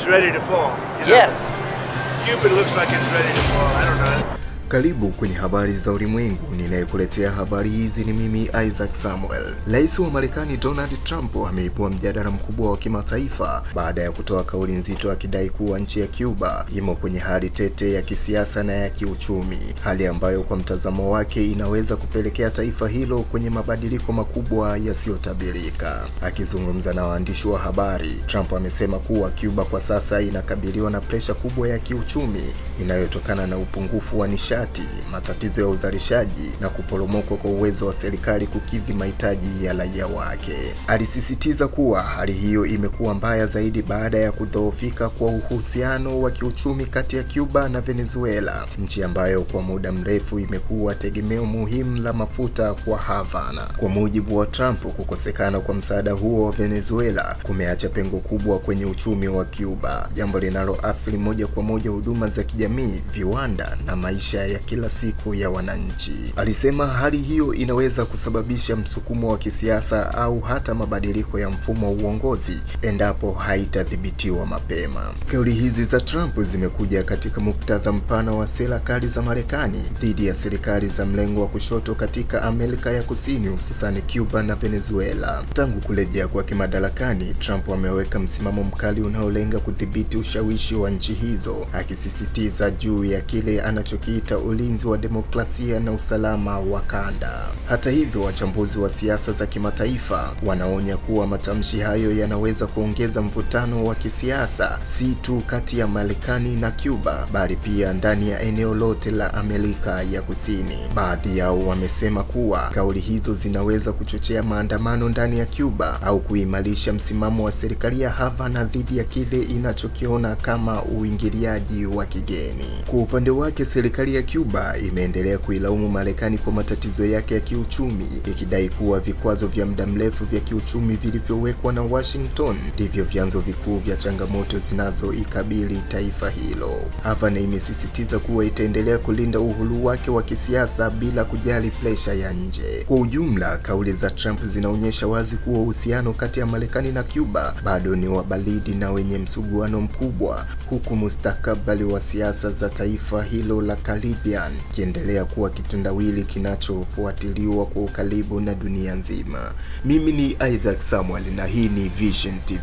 ready to fall. You know? Yes. Cuba looks like it's ready to fall. I don't know. Karibu kwenye habari za ulimwengu. Ninayekuletea habari hizi ni mimi Isaac Samuel. Rais wa Marekani Donald Trump ameibua mjadala mkubwa wa kimataifa baada ya kutoa kauli nzito akidai kuwa nchi ya Cuba imo kwenye hali tete ya kisiasa na ya kiuchumi, hali ambayo kwa mtazamo wake inaweza kupelekea taifa hilo kwenye mabadiliko makubwa yasiyotabirika. Akizungumza na waandishi wa habari, Trump amesema kuwa Cuba kwa sasa inakabiliwa na presha kubwa ya kiuchumi inayotokana na upungufu wa nishati, matatizo ya uzalishaji na kuporomoka kwa uwezo wa serikali kukidhi mahitaji ya raia wake. Alisisitiza kuwa hali hiyo imekuwa mbaya zaidi baada ya kudhoofika kwa uhusiano wa kiuchumi kati ya Cuba na Venezuela, nchi ambayo kwa muda mrefu imekuwa tegemeo muhimu la mafuta kwa Havana. Kwa mujibu wa Trump, kukosekana kwa msaada huo wa Venezuela kumeacha pengo kubwa kwenye uchumi wa Cuba, jambo linaloathiri moja kwa moja huduma za kijamii, viwanda na maisha ya kila siku ya wananchi. Alisema hali hiyo inaweza kusababisha msukumo wa kisiasa au hata mabadiliko ya mfumo wa uongozi endapo haitadhibitiwa mapema. Kauli hizi za Trump zimekuja katika muktadha mpana wa sera kali za Marekani dhidi ya serikali za mlengo wa kushoto katika Amerika ya Kusini, hususan Cuba na Venezuela. Tangu kurejea kwake madarakani, Trump ameweka msimamo mkali unaolenga kudhibiti ushawishi wa nchi hizo, akisisitiza juu ya kile anachokiita ulinzi wa demokrasia na usalama wa kanda. Hata hivyo, wachambuzi wa siasa za kimataifa wanaonya kuwa matamshi hayo yanaweza kuongeza mvutano wa kisiasa, si tu kati ya Marekani na Cuba, bali pia ndani ya eneo lote la Amerika ya Kusini. Baadhi yao wamesema kuwa kauli hizo zinaweza kuchochea maandamano ndani ya Cuba au kuimarisha msimamo wa serikali ya Havana dhidi ya kile inachokiona kama uingiliaji wa kigeni. Kwa upande wake, serikali ya Cuba imeendelea kuilaumu Marekani kwa matatizo yake ya kiuchumi, ikidai kuwa vikwazo vya muda mrefu vya kiuchumi vilivyowekwa na Washington ndivyo vyanzo vikuu vya changamoto zinazoikabili taifa hilo. Havana imesisitiza kuwa itaendelea kulinda uhuru wake wa kisiasa bila kujali presha ya nje. Kwa ujumla, kauli za Trump zinaonyesha wazi kuwa uhusiano kati ya Marekani na Cuba bado ni wa baridi na wenye msuguano mkubwa, huku mustakabali wa siasa za taifa hilo la Caribbean kiendelea kuwa kitendawili kinachofuatiliwa kwa ukaribu na dunia nzima. Mimi ni Isaac Samuel na hii ni Vision TV.